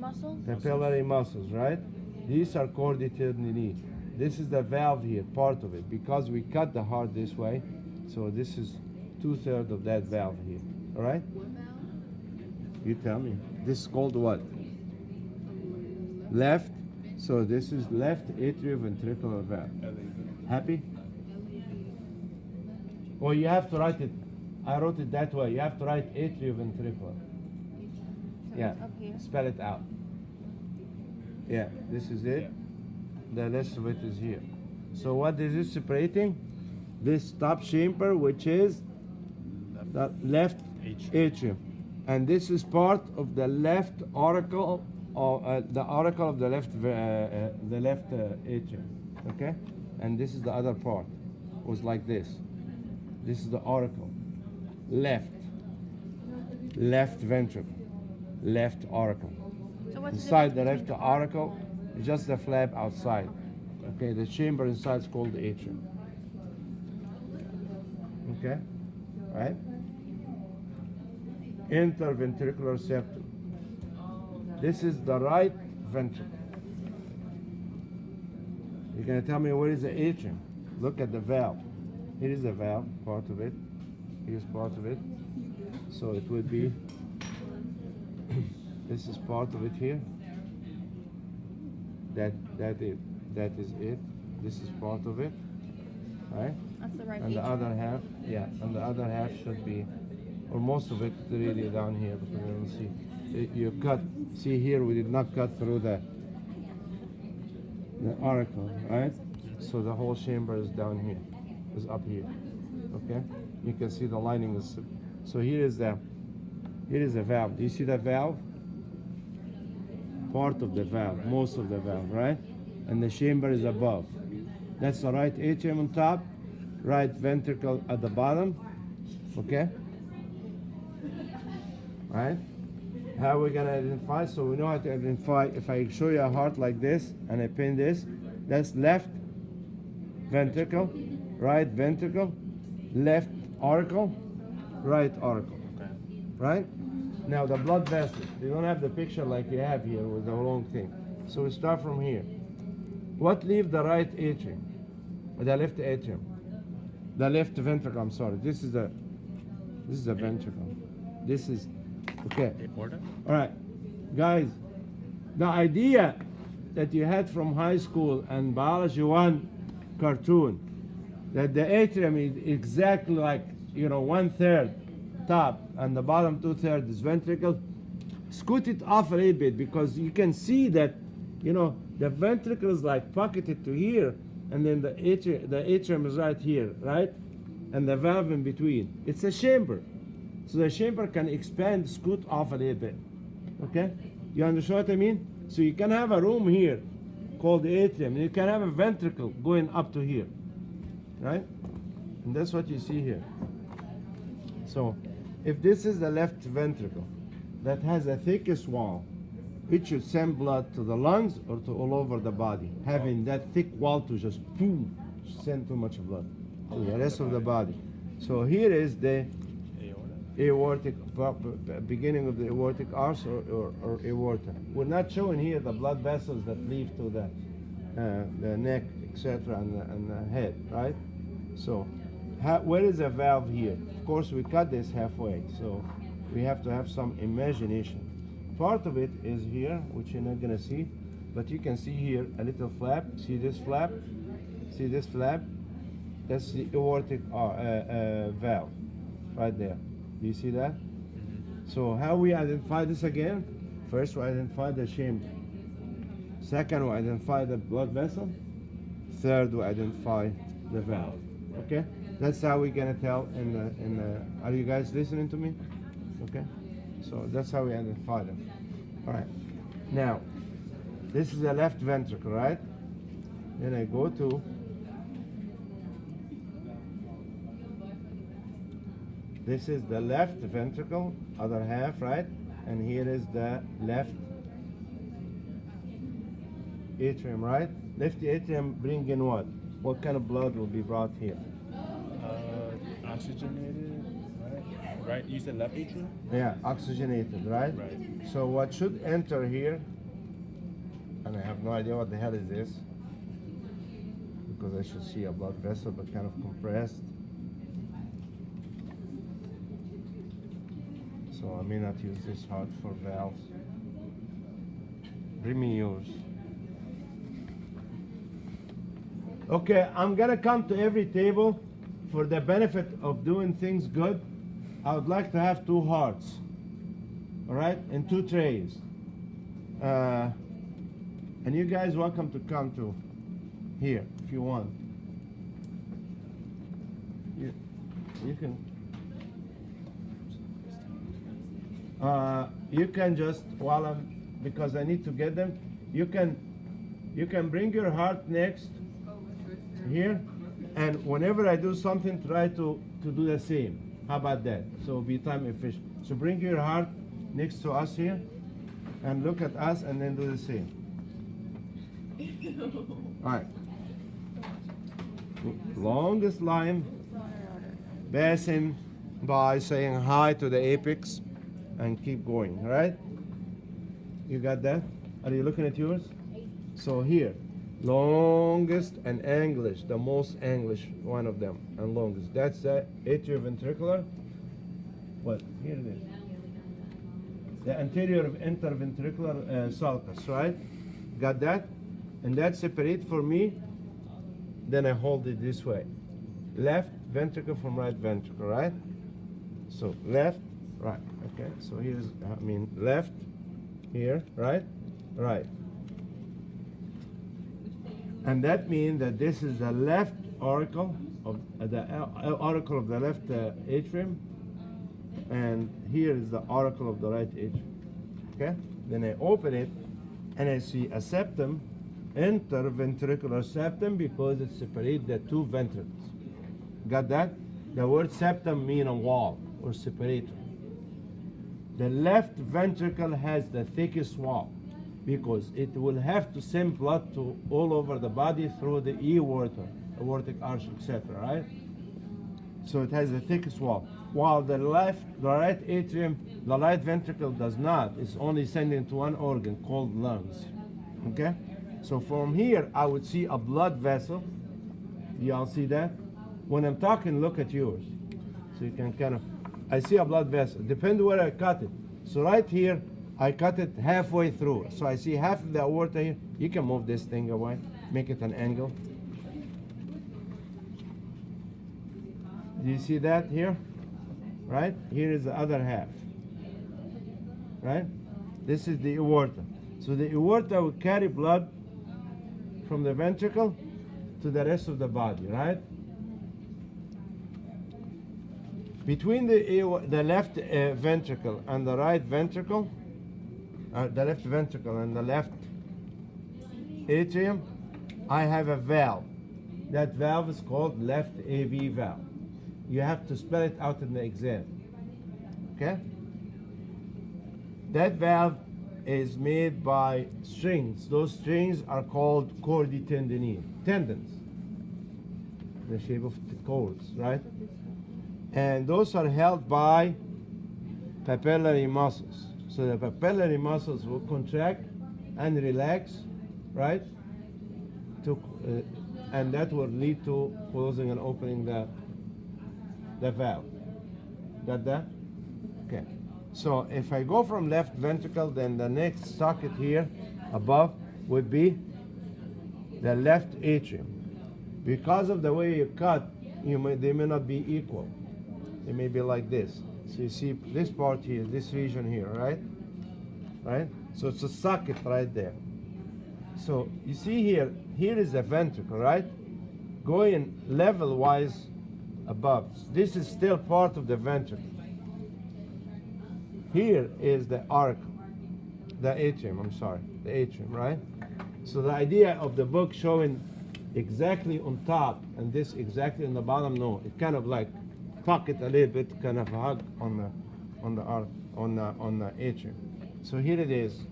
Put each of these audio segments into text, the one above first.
muscles? Papillary muscles, right? These are chordated knee. This is the valve here, part of it, because we cut the heart this way. So this is 2/3 of that valve here. All right? What valve? You tell me. This is called what? Left. So this is left atrioventricular valve. Happy? Well, you have to write it. I wrote it that way. You have to write atrioventricular. So Yeah. it's up here. Spell it out. Yeah, this is it. The rest of it is here. So what is this separating? This top chamber, which is the left atrium. And this is part of the left auricle, or the auricle of the left atrium. Okay? And this is the other part. It was like this. This is the auricle. Left ventricle. Left auricle. So what's Inside the the difference left between auricle is just the flap outside. Okay, the chamber inside is called the atrium. Okay, right? Interventricular septum. This is the right ventricle. You're gonna tell me where is the atrium? Look at the valve. Here is the valve, part of it. Here's part of it. So it would be, this is part of it here. That is it. This is part of it, right? That's the right And the atrium. other half, yeah, and the other half should be, or most of it really down here, because I don't see. You cut, see here we did not cut through the auricle, right? So the whole chamber is down here, is up here, okay? You can see the lining is, so here is the valve. Do you see the valve? Part of the valve, most of the valve, right? And the chamber is above. That's the right atrium on top, right ventricle at the bottom, okay? Right? How are we gonna identify? So we know how to identify. If I show you a heart like this and I pin this, that's left ventricle, right ventricle, left auricle, right auricle, right? Now the blood vessels, they don't have the picture like you have here with the long thing. So we start from here. What leaves the right atrium? The left atrium. The left ventricle, I'm sorry. This is the ventricle. This is, okay. All right, guys, the idea that you had from high school and Biology 1 cartoon, that the atrium is exactly like, 1/3 top and the bottom 2/3 is ventricle, scoot it off a little bit, because you can see that, the ventricle is like pocketed to here, and then the atrium is right here, right? And the valve in between. It's a chamber. So the chamber can expand, scoot off a little bit. Okay? You understand what I mean? So you can have a room here called the atrium, and you can have a ventricle going up to here. Right? And that's what you see here. So if this is the left ventricle that has the thickest wall, it should send blood to the lungs or to all over the body. Having that thick wall to just boom, send too much blood to the rest of the body. So here is the aortic, beginning of the aortic arch or aorta. We're not showing here the blood vessels that lead to the neck, etc., and the head, right? So where is the valve here? Of course, we cut this halfway, so we have to have some imagination. Part of it is here, which you're not gonna see, but you can see here a little flap. See this flap? See this flap? That's the aortic valve, right there. Do you see that? So how we identify this again? First, we identify the chamber. Second, we identify the blood vessel. Third, we identify the valve. Okay? That's how we're gonna tell. Are you guys listening to me? Okay. So that's how we identify them. All right. Now, this is the left ventricle, right? Then I go to this is the left ventricle, other half, right? And here is the left atrium, right? Left atrium bring in what? What kind of blood will be brought here? Oxygenated, right? Right, you said left atrium? Yeah, oxygenated, right? Right. So what should enter here and I have no idea what the hell is this, because I should see a blood vessel, but kind of compressed. So I may not use this heart for valves. Bring me yours. Okay, I'm gonna come to every table for the benefit of doing things good. I would like to have 2 hearts, all right, and 2 trays. And you guys welcome to come to here if you want. You can just, while I'm, because I need to get them, you can bring your heart next here, and whenever I do something, try to do the same. How about that? So be time efficient. So bring your heart next to us here, and look at us, and then do the same. All right. Longest line, passing by, saying hi to the apex, and keep going. All right? You got that? Are you looking at yours? So here, longest and English, the most English one of them, and longest. That's the atrioventricular. What? Here it is. The anterior interventricular sulcus, right? Got that? And that's separate for me. Then I hold it this way. Left ventricle from right ventricle, right? So left, right. Okay, so here's, left, here, right, right. And that means that this is the left auricle of the auricle of the left atrium, and here is the auricle of the right atrium. Okay? Then I open it, and I see a septum, interventricular septum, because it separates the 2 ventricles. Got that? The word septum means a wall or separator. The left ventricle has the thickest wall, because it will have to send blood to all over the body through the aorta, aortic arch, etc., right? So it has the thickest wall. While the right atrium, the right ventricle does not. It's only sending to one organ called lungs. Okay? So from here, I would see a blood vessel. Y'all see that? When I'm talking, look at yours. So you can kind of, I see a blood vessel. Depends where I cut it. So right here, I cut it halfway through. So I see half of the aorta here. You can move this thing away, make it an angle. Do you see that here? Right? Here is the other half. Right? This is the aorta. So the aorta will carry blood from the ventricle to the rest of the body, right? Between the left ventricle and the right ventricle, the left ventricle and the left atrium, I have a valve. That valve is called left AV valve. You have to spell it out in the exam. Okay? That valve is made by strings. Those strings are called chordae tendineae, tendons, in the shape of cords, right? And those are held by papillary muscles. So the papillary muscles will contract and relax, right? And that will lead to closing and opening the valve. Got that? Okay. So if I go from left ventricle, then the next socket here above would be the left atrium. Because of the way you cut, they may not be equal. They may be like this. So you see this part here, this region here, right? Right? So it's a socket right there. So you see here is the ventricle, right? Going level-wise above. This is still part of the ventricle. Here is the auricle, the atrium, the atrium, right? So the idea of the book showing exactly on top and this exactly on the bottom, no, it kind of like tuck it a little bit, kind of hug on the atrium. So here it is,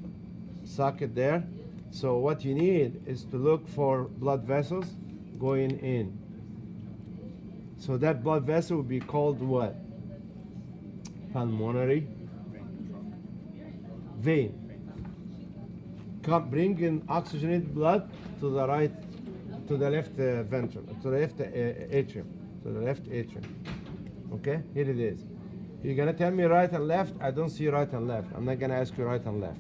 socket there. So what you need is to look for blood vessels going in. So that blood vessel would be called what? Pulmonary vein. bringing oxygenated blood to the right, to the left ventricle, to the left atrium, to the left atrium. Okay, here it is. You're gonna tell me right and left. I don't see right and left. I'm not gonna ask you right and left.